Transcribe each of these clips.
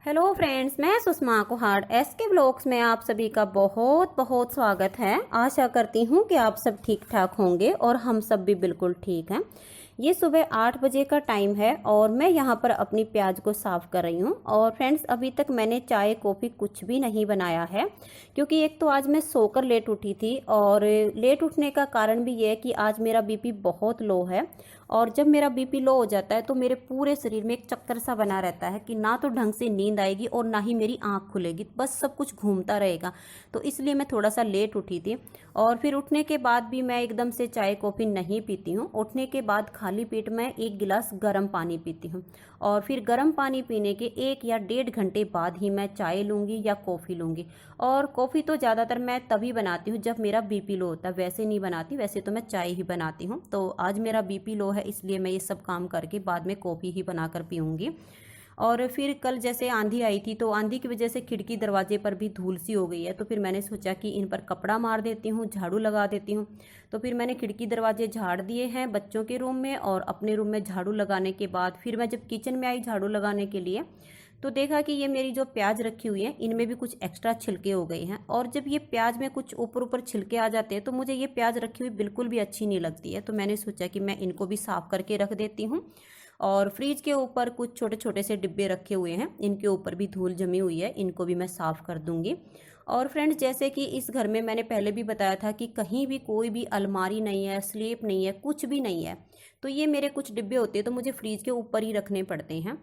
Hello friends, मैं Sushma Kuhad SK blogs में आप सभी का बहुत बहुत स्वागत है। आशा करती हूँ कि आप सब ठीक ठाक होंगे और हम सब भी बिल्कुल ठीक हैं। ये सुबह 8 बजे का टाइम है और मैं यहाँ पर अपनी प्याज को साफ़ कर रही हूँ। और फ्रेंड्स, अभी तक मैंने चाय कॉफ़ी कुछ भी नहीं बनाया है, क्योंकि एक तो आज मैं सोकर लेट उठी थी और लेट उठने का कारण भी ये है कि आज मेरा बीपी बहुत लो है। और जब मेरा बीपी लो हो जाता है तो मेरे पूरे शरीर में एक चक्कर सा बना रहता है कि ना तो ढंग से नींद आएगी और ना ही मेरी आंख खुलेगी, बस सब कुछ घूमता रहेगा। तो इसलिए मैं थोड़ा सा लेट उठी थी। और फिर उठने के बाद भी मैं एकदम से चाय कॉफ़ी नहीं पीती हूँ। उठने के बाद खाली पेट में 1 गिलास गर्म पानी पीती हूँ और फिर गर्म पानी पीने के 1 या 1.5 घंटे बाद ही मैं चाय लूँगी या कॉफ़ी लूँगी। और कॉफ़ी तो ज़्यादातर मैं तभी बनाती हूँ जब मेरा बीपी लो होता है, वैसे नहीं बनाती। वैसे तो मैं चाय ही बनाती हूँ। तो आज मेरा बीपी लो है, इसलिए मैं ये सब काम करके बाद में कॉफ़ी ही बनाकर पीऊँगी। और फिर कल जैसे आंधी आई थी तो आंधी की वजह से खिड़की दरवाजे पर भी धूल सी हो गई है, तो फिर मैंने सोचा कि इन पर कपड़ा मार देती हूँ, झाड़ू लगा देती हूँ। तो फिर मैंने खिड़की दरवाजे झाड़ दिए हैं बच्चों के रूम में, और अपने रूम में झाड़ू लगाने के बाद फिर मैं जब किचन में आई झाड़ू लगाने के लिए तो देखा कि ये मेरी जो प्याज रखी हुई है इनमें भी कुछ एक्स्ट्रा छिलके हो गए हैं। और जब ये प्याज में कुछ ऊपर ऊपर छिलके आ जाते हैं तो मुझे ये प्याज रखी हुई बिल्कुल भी अच्छी नहीं लगती है। तो मैंने सोचा कि मैं इनको भी साफ़ करके रख देती हूँ। और फ्रिज के ऊपर कुछ छोटे छोटे से डिब्बे रखे हुए हैं, इनके ऊपर भी धूल जमी हुई है, इनको भी मैं साफ़ कर दूंगी। और फ्रेंड्स, जैसे कि इस घर में मैंने पहले भी बताया था कि कहीं भी कोई भी अलमारी नहीं है, स्लेब नहीं है, कुछ भी नहीं है। तो ये मेरे कुछ डिब्बे होते हैं तो मुझे फ्रिज के ऊपर ही रखने पड़ते हैं।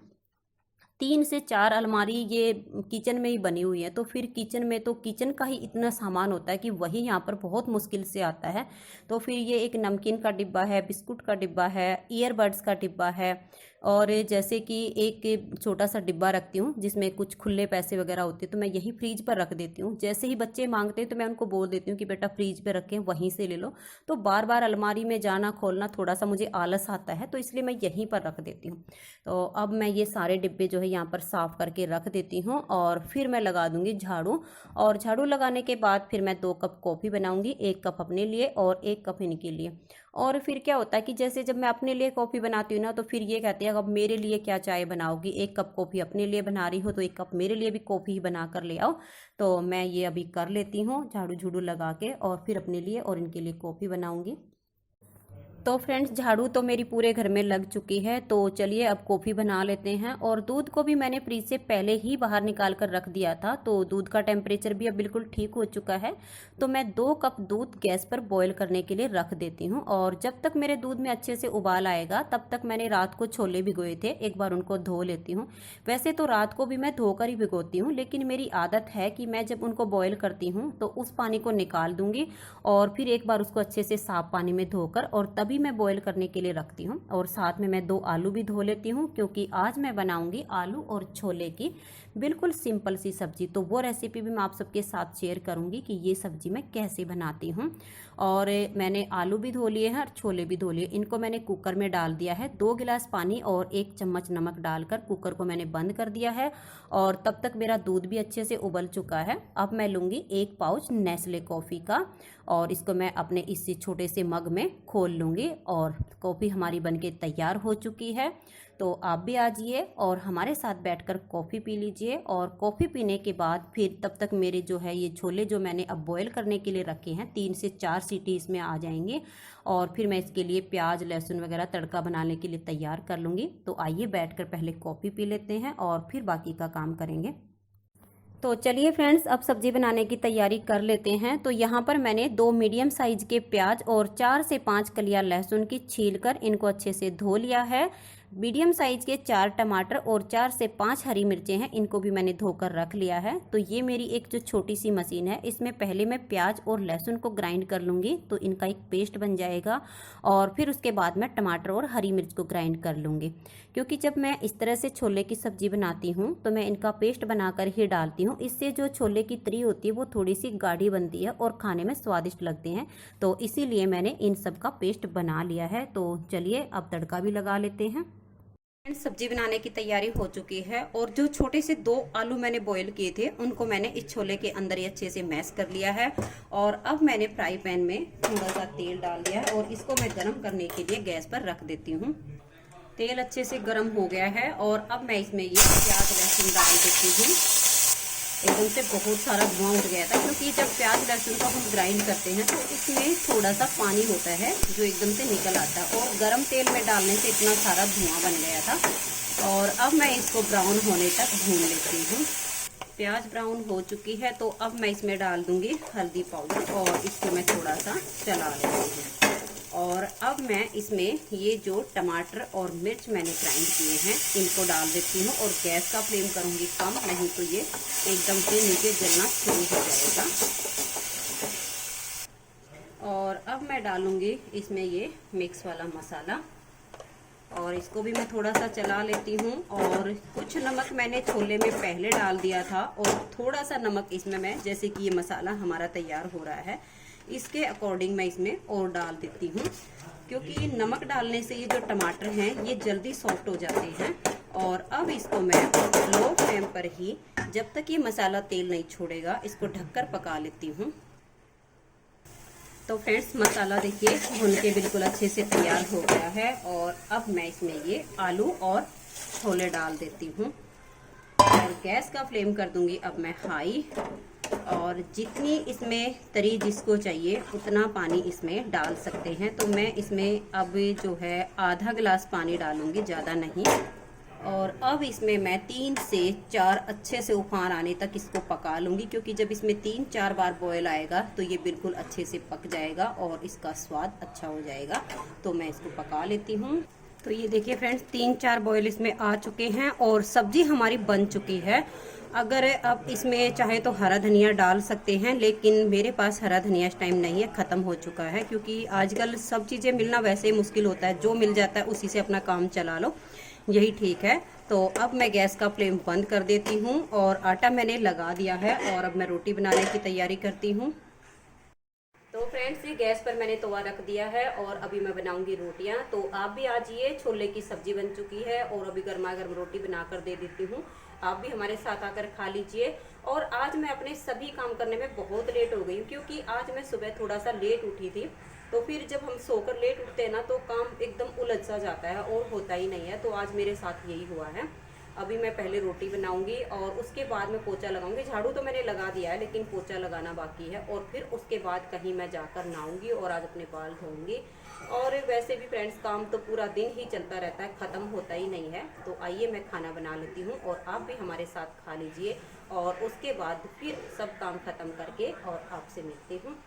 3 से 4 अलमारी ये किचन में ही बनी हुई है, तो फिर किचन में तो किचन का ही इतना सामान होता है कि वही यहाँ पर बहुत मुश्किल से आता है। तो फिर ये एक नमकीन का डिब्बा है, बिस्कुट का डिब्बा है, ईयरबड्स का डिब्बा है, और जैसे कि एक छोटा सा डिब्बा रखती हूँ जिसमें कुछ खुले पैसे वगैरह होते हैं, तो मैं यही फ्रीज पर रख देती हूँ। जैसे ही बच्चे मांगते हैं तो मैं उनको बोल देती हूँ कि बेटा फ्रीज पे रखें, वहीं से ले लो। तो बार बार अलमारी में जाना खोलना थोड़ा सा मुझे आलस आता है, तो इसलिए मैं यहीं पर रख देती हूँ। तो अब मैं ये सारे डिब्बे जो है यहाँ पर साफ़ करके रख देती हूँ और फिर मैं लगा दूँगी झाड़ू। और झाड़ू लगाने के बाद फिर मैं 2 कप कॉफ़ी बनाऊँगी, 1 कप अपने लिए और 1 कप इनके लिए। और फिर क्या होता है कि जैसे जब मैं अपने लिए कॉफ़ी बनाती हूँ ना, तो फिर ये कहती है अब मेरे लिए क्या चाय बनाओगी, 1 कप कॉफ़ी अपने लिए बना रही हो तो 1 कप मेरे लिए भी कॉफ़ी ही बना कर ले आओ। तो मैं ये अभी कर लेती हूँ झाड़ू झूड़ू लगा के, और फिर अपने लिए और इनके लिए कॉफ़ी बनाऊँगी। तो फ्रेंड्स, झाड़ू तो मेरी पूरे घर में लग चुकी है, तो चलिए अब कॉफ़ी बना लेते हैं। और दूध को भी मैंने फ्रिज से पहले ही बाहर निकाल कर रख दिया था, तो दूध का टेम्परेचर भी अब बिल्कुल ठीक हो चुका है। तो मैं 2 कप दूध गैस पर बॉईल करने के लिए रख देती हूँ। और जब तक मेरे दूध में अच्छे से उबाल आएगा तब तक मैंने रात को छोले भिगोए थे, एक बार उनको धो लेती हूँ। वैसे तो रात को भी मैं धोकर ही भिगोती हूँ, लेकिन मेरी आदत है कि मैं जब उनको बॉयल करती हूँ तो उस पानी को निकाल दूंगी और फिर एक बार उसको अच्छे से साफ पानी में धोकर और तभी मैं बॉईल करने के लिए रखती हूँ। और साथ में मैं 2 आलू भी धो लेती हूँ, क्योंकि आज मैं बनाऊंगी आलू और छोले की बिल्कुल सिंपल सी सब्जी। तो वो रेसिपी भी मैं आप सबके साथ शेयर करूंगी कि ये सब्जी मैं कैसे बनाती हूँ। और मैंने आलू भी धो लिए हैं और छोले भी धो लिए। इनको मैंने कुकर में डाल दिया है, 2 गिलास पानी और 1 चम्मच नमक डालकर कुकर को मैंने बंद कर दिया है। और तब तक मेरा दूध भी अच्छे से उबल चुका है। अब मैं लूँगी 1 पाउच नेस्ले कॉफ़ी का, और इसको मैं अपने इस छोटे से मग में खोल लूँगी। और कॉफ़ी हमारी बनके तैयार हो चुकी है। तो आप भी आ जाइए और हमारे साथ बैठकर कॉफ़ी पी लीजिए। और कॉफ़ी पीने के बाद फिर तब तक मेरे जो है ये छोले जो मैंने अब बॉयल करने के लिए रखे हैं, 3 से 4 सीटी इसमें आ जाएंगे। और फिर मैं इसके लिए प्याज लहसुन वगैरह तड़का बनाने के लिए तैयार कर लूँगी। तो आइए बैठकर पहले कॉफ़ी पी लेते हैं और फिर बाकी का काम करेंगे। तो चलिए फ्रेंड्स, अब सब्जी बनाने की तैयारी कर लेते हैं। तो यहाँ पर मैंने 2 मीडियम साइज के प्याज और 4 से 5 कलियां लहसुन की छीलकर इनको अच्छे से धो लिया है। मीडियम साइज के 4 टमाटर और 4 से 5 हरी मिर्चें हैं, इनको भी मैंने धोकर रख लिया है। तो ये मेरी एक जो छोटी सी मशीन है, इसमें पहले मैं प्याज और लहसुन को ग्राइंड कर लूँगी, तो इनका एक पेस्ट बन जाएगा। और फिर उसके बाद मैं टमाटर और हरी मिर्च को ग्राइंड कर लूँगी, क्योंकि जब मैं इस तरह से छोले की सब्ज़ी बनाती हूँ तो मैं इनका पेस्ट बनाकर ही डालती हूँ। इससे जो छोले की तरी होती है वो थोड़ी सी गाढ़ी बनती है और खाने में स्वादिष्ट लगते हैं। तो इसीलिए मैंने इन सब का पेस्ट बना लिया है। तो चलिए अब तड़का भी लगा लेते हैं। सब्जी बनाने की तैयारी हो चुकी है, और जो छोटे से 2 आलू मैंने बॉईल किए थे उनको मैंने इस छोले के अंदर ही अच्छे से मैश कर लिया है। और अब मैंने फ्राई पैन में थोड़ा सा तेल डाल दिया है और इसको मैं गर्म करने के लिए गैस पर रख देती हूँ। तेल अच्छे से गर्म हो गया है और अब मैं इसमें ये प्याज लहसुन डाल देती हूँ। एकदम से बहुत सारा धुआं उठ गया था, क्योंकि जब प्याज लहसुन को हम ग्राइंड करते हैं तो इसमें थोड़ा सा पानी होता है जो एकदम से निकल आता है, और गरम तेल में डालने से इतना सारा धुआं बन गया था। और अब मैं इसको ब्राउन होने तक भून लेती हूँ। प्याज ब्राउन हो चुकी है तो अब मैं इसमें डाल दूंगी हल्दी पाउडर और इसको मैं थोड़ा सा चला लेती हूँ। और अब मैं इसमें ये जो टमाटर और मिर्च मैंने ग्राइंड किए हैं इनको डाल देती हूँ, और गैस का फ्लेम करूँगी कम, नहीं तो ये एकदम से नीचे जलना शुरू हो जाएगा। और अब मैं डालूंगी इसमें ये मिक्स वाला मसाला, और इसको भी मैं थोड़ा सा चला लेती हूँ। और कुछ नमक मैंने छोले में पहले डाल दिया था, और थोड़ा सा नमक इसमें मैं, जैसे कि ये मसाला हमारा तैयार हो रहा है इसके अकॉर्डिंग मैं इसमें और डाल देती हूँ, क्योंकि नमक डालने से ये जो टमाटर हैं ये जल्दी सॉफ्ट हो जाते हैं। और अब इसको मैं लो फ्लेम पर ही, जब तक ये मसाला तेल नहीं छोड़ेगा, इसको ढककर पका लेती हूँ। तो फ्रेंड्स, मसाला देखिए भून के बिल्कुल अच्छे से तैयार हो गया है, और अब मैं इसमें ये आलू और छोले डाल देती हूँ, और गैस का फ्लेम कर दूंगी अब मैं हाई। और जितनी इसमें तरी जिसको चाहिए उतना पानी इसमें डाल सकते हैं। तो मैं इसमें अब जो है आधा गिलास पानी डालूंगी, ज़्यादा नहीं। और अब इसमें मैं 3 से 4 अच्छे से उफान आने तक इसको पका लूँगी, क्योंकि जब इसमें 3-4 बार बॉयल आएगा तो ये बिल्कुल अच्छे से पक जाएगा और इसका स्वाद अच्छा हो जाएगा। तो मैं इसको पका लेती हूँ। तो ये देखिए फ्रेंड्स, 3-4 बॉयल इसमें आ चुके हैं और सब्जी हमारी बन चुकी है। अगर अब इसमें चाहे तो हरा धनिया डाल सकते हैं, लेकिन मेरे पास हरा धनिया इस टाइम नहीं है, ख़त्म हो चुका है, क्योंकि आजकल सब चीज़ें मिलना वैसे ही मुश्किल होता है। जो मिल जाता है उसी से अपना काम चला लो, यही ठीक है। तो अब मैं गैस का फ्लेम बंद कर देती हूँ, और आटा मैंने लगा दिया है, और अब मैं रोटी बनाने की तैयारी करती हूँ। तो फ्रेंड्स, ये गैस पर मैंने तवा रख दिया है और अभी मैं बनाऊंगी रोटियां। तो आप भी आज ये छोले की सब्जी बन चुकी है और अभी गर्मा गर्म रोटी बनाकर दे देती हूँ। आप भी हमारे साथ आकर खा लीजिए। और आज मैं अपने सभी काम करने में बहुत लेट हो गई हूँ, क्योंकि आज मैं सुबह थोड़ा सा लेट उठी थी। तो फिर जब हम सोकर लेट उठते हैं ना तो काम एकदम उलझ सा जाता है और होता ही नहीं है। तो आज मेरे साथ यही हुआ है। अभी मैं पहले रोटी बनाऊंगी और उसके बाद में पोछा लगाऊंगी। झाड़ू तो मैंने लगा दिया है, लेकिन पोछा लगाना बाकी है। और फिर उसके बाद कहीं मैं जाकर नहाऊंगी और आज अपने बाल धोऊंगी। और वैसे भी फ्रेंड्स, काम तो पूरा दिन ही चलता रहता है, ख़त्म होता ही नहीं है। तो आइए मैं खाना बना लेती हूँ और आप भी हमारे साथ खा लीजिए, और उसके बाद फिर सब काम ख़त्म करके और आपसे मिलती हूँ।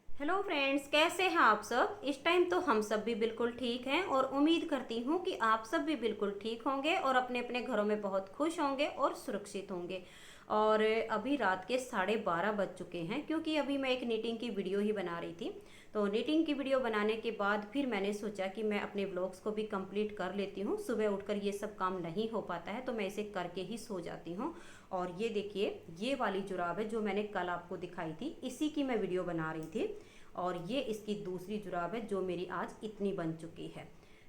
हेलो फ्रेंड्स, कैसे हैं आप सब? इस टाइम तो हम सब भी बिल्कुल ठीक हैं, और उम्मीद करती हूँ कि आप सब भी बिल्कुल ठीक होंगे और अपने अपने घरों में बहुत खुश होंगे और सुरक्षित होंगे। और अभी रात के 12:30 बज चुके हैं, क्योंकि अभी मैं एक नीटिंग की वीडियो ही बना रही थी। तो नीटिंग की वीडियो बनाने के बाद फिर मैंने सोचा कि मैं अपने व्लॉग्स को भी कंप्लीट कर लेती हूँ। सुबह उठकर ये सब काम नहीं हो पाता है, तो मैं इसे करके ही सो जाती हूँ। और ये देखिए, ये वाली जुराब है जो मैंने कल आपको दिखाई थी, इसी की मैं वीडियो बना रही थी। और ये इसकी दूसरी जुराब है जो मेरी आज इतनी बन चुकी है।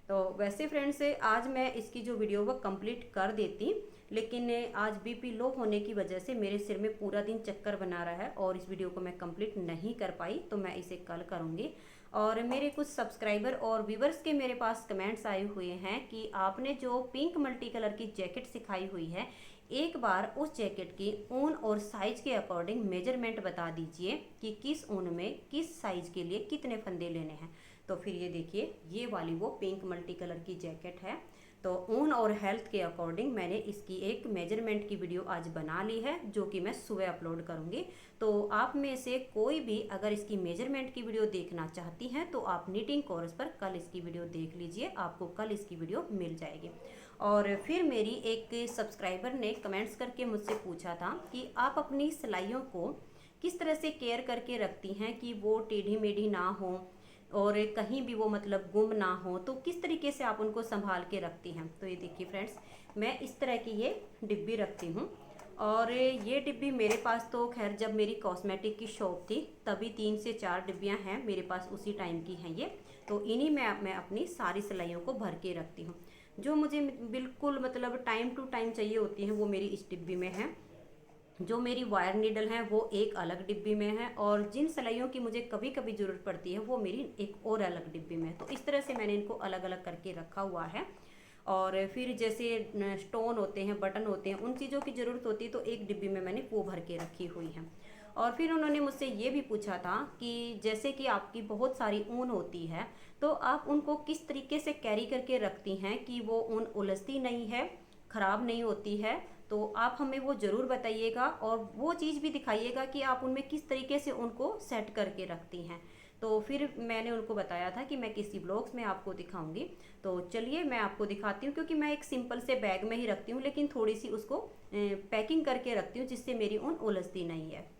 तो वैसे फ्रेंड्स, आज मैं इसकी जो वीडियो वो कंप्लीट कर देती, लेकिन आज बीपी लो होने की वजह से मेरे सिर में पूरा दिन चक्कर बना रहा है और इस वीडियो को मैं कंप्लीट नहीं कर पाई। तो मैं इसे कल करूँगी। और मेरे कुछ सब्सक्राइबर और व्यूवर्स के मेरे पास कमेंट्स आए हुए हैं कि आपने जो पिंक मल्टी कलर की जैकेट सिखाई हुई है, एक बार उस जैकेट की ऊन और साइज के अकॉर्डिंग मेजरमेंट बता दीजिए कि किस ऊन में किस साइज के लिए कितने फंदे लेने हैं। तो फिर ये देखिए, ये वाली वो पिंक मल्टी कलर की जैकेट है। तो ऊन और हेल्थ के अकॉर्डिंग मैंने इसकी एक मेजरमेंट की वीडियो आज बना ली है, जो कि मैं सुबह अपलोड करूंगी। तो आप में से कोई भी अगर इसकी मेजरमेंट की वीडियो देखना चाहती हैं तो आप नीटिंग कोर्स पर कल इसकी वीडियो देख लीजिए, आपको कल इसकी वीडियो मिल जाएगी। और फिर मेरी एक सब्सक्राइबर ने कमेंट्स करके मुझसे पूछा था कि आप अपनी सिलाइयों को किस तरह से केयर करके रखती हैं कि वो टेढ़ी मेढ़ी ना हो और कहीं भी वो मतलब गुम ना हो, तो किस तरीके से आप उनको संभाल के रखती हैं। तो ये देखिए फ्रेंड्स, मैं इस तरह की ये डिब्बी रखती हूँ। और ये डिब्बी मेरे पास तो खैर जब मेरी कॉस्मेटिक की शॉप थी तभी 3 से 4 डिब्बियाँ हैं मेरे पास, उसी टाइम की हैं ये। तो इन्हीं में मैं अपनी सारी सिलाइयों को भर के रखती हूँ। जो मुझे बिल्कुल मतलब टाइम टू टाइम चाहिए होती हैं वो मेरी इस डिब्बी में है। जो मेरी वायर नीडल है वो एक अलग डिब्बी में है, और जिन सिलाइयों की मुझे कभी कभी ज़रूरत पड़ती है वो मेरी एक और अलग डिब्बी में है। तो इस तरह से मैंने इनको अलग अलग करके रखा हुआ है। और फिर जैसे स्टोन होते हैं, बटन होते हैं, उन चीज़ों की ज़रूरत होती है तो एक डिब्बी में मैंने वो भर के रखी हुई है। और फिर उन्होंने मुझसे ये भी पूछा था कि जैसे कि आपकी बहुत सारी ऊन होती है तो आप उनको किस तरीके से कैरी करके रखती हैं कि वो ऊन उलझती नहीं है, ख़राब नहीं होती है। तो आप हमें वो ज़रूर बताइएगा और वो चीज़ भी दिखाइएगा कि आप उनमें किस तरीके से उनको सेट करके रखती हैं। तो फिर मैंने उनको बताया था कि मैं किसी ब्लॉग्स में आपको दिखाऊंगी। तो चलिए मैं आपको दिखाती हूँ, क्योंकि मैं एक सिंपल से बैग में ही रखती हूँ लेकिन थोड़ी सी उसको पैकिंग करके रखती हूँ जिससे मेरी ऊन उलझती नहीं है।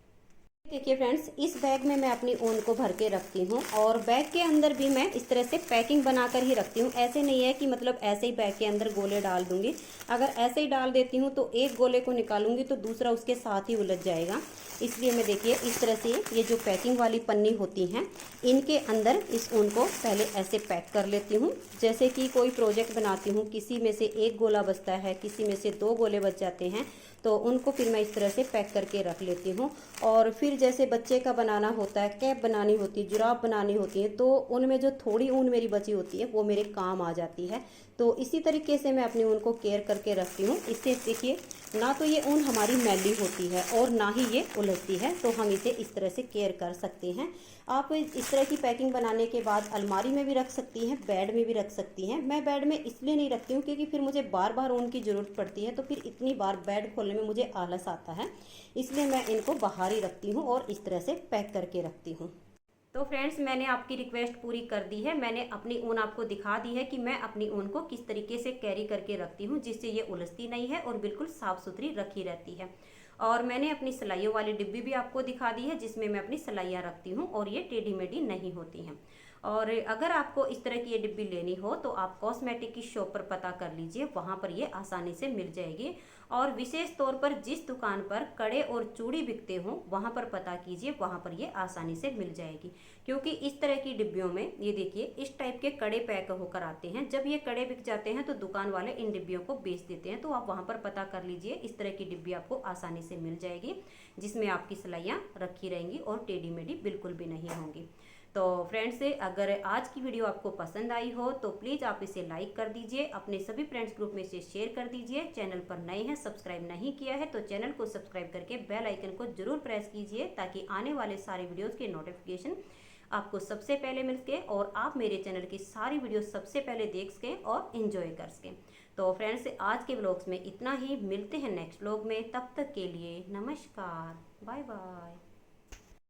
देखिए फ्रेंड्स, इस बैग में मैं अपनी ऊन को भर के रखती हूँ, और बैग के अंदर भी मैं इस तरह से पैकिंग बनाकर ही रखती हूँ। ऐसे नहीं है कि मतलब ऐसे ही बैग के अंदर गोले डाल दूंगी। अगर ऐसे ही डाल देती हूँ तो एक गोले को निकालूंगी तो दूसरा उसके साथ ही उलझ जाएगा। इसलिए मैं देखिए इस तरह से ये जो पैकिंग वाली पन्नी होती हैं इनके अंदर इस ऊन को पहले ऐसे पैक कर लेती हूँ। जैसे कि कोई प्रोजेक्ट बनाती हूँ, किसी में से एक गोला बचता है, किसी में से 2 गोले बच जाते हैं, तो उनको फिर मैं इस तरह से पैक करके रख लेती हूँ। और फिर जैसे बच्चे का बनाना होता है, कैप बनानी होती है, जुराब बनानी होती है, तो उनमें जो थोड़ी ऊन मेरी बची होती है वो मेरे काम आ जाती है। तो इसी तरीके से मैं अपनी ऊन को केयर करके रखती हूँ। इससे देखिए ना तो ये ऊन हमारी मैली होती है और ना ही ये उलझती है, तो हम इसे इस तरह से केयर कर सकते हैं। आप इस तरह की पैकिंग बनाने के बाद अलमारी में भी रख सकती हैं, बेड में भी रख सकती हैं। मैं बेड में इसलिए नहीं रखती हूँ क्योंकि फिर मुझे बार बार ऊन की ज़रूरत पड़ती है, तो फिर इतनी बार बेड खोलने में मुझे आलस आता है। इसलिए मैं इनको बाहर ही रखती हूँ और इस तरह से पैक करके रखती हूँ। तो फ्रेंड्स, मैंने आपकी रिक्वेस्ट पूरी कर दी है। मैंने अपनी ऊन आपको दिखा दी है कि मैं अपनी ऊन को किस तरीके से कैरी करके रखती हूँ जिससे ये उलझती नहीं है और बिल्कुल साफ़ सुथरी रखी रहती है। और मैंने अपनी सिलाइयों वाली डिब्बी भी आपको दिखा दी है जिसमें मैं अपनी सिलाइयाँ रखती हूँ और ये टेढ़ी मेढ़ी नहीं होती हैं। और अगर आपको इस तरह की ये डिब्बी लेनी हो तो आप कॉस्मेटिक की शॉप पर पता कर लीजिए, वहाँ पर ये आसानी से मिल जाएगी। और विशेष तौर पर जिस दुकान पर कड़े और चूड़ी बिकते हों वहाँ पर पता कीजिए, वहाँ पर ये आसानी से मिल जाएगी। क्योंकि इस तरह की डिब्बियों में ये देखिए इस टाइप के कड़े पैक होकर आते हैं। जब ये कड़े बिक जाते हैं तो दुकान वाले इन डिब्बियों को बेच देते हैं। तो आप वहाँ पर पता कर लीजिए, इस तरह की डिब्बी आपको आसानी से मिल जाएगी जिसमें आपकी सिलाइयाँ रखी रहेंगी और टेढ़ी मेढ़ी बिल्कुल भी नहीं होंगी। तो फ्रेंड्स, अगर आज की वीडियो आपको पसंद आई हो तो प्लीज़ आप इसे लाइक कर दीजिए, अपने सभी फ्रेंड्स ग्रुप में इसे शेयर कर दीजिए। चैनल पर नए हैं, सब्सक्राइब नहीं किया है तो चैनल को सब्सक्राइब करके बेल आइकन को जरूर प्रेस कीजिए ताकि आने वाले सारे वीडियोज़ के नोटिफिकेशन आपको सबसे पहले मिल सके और आप मेरे चैनल की सारी वीडियो सबसे पहले देख सकें और इन्जॉय कर सकें। तो फ्रेंड्स, आज के व्लॉग्स में इतना ही। मिलते हैं नेक्स्ट व्लॉग में, तब तक के लिए नमस्कार, बाय बाय।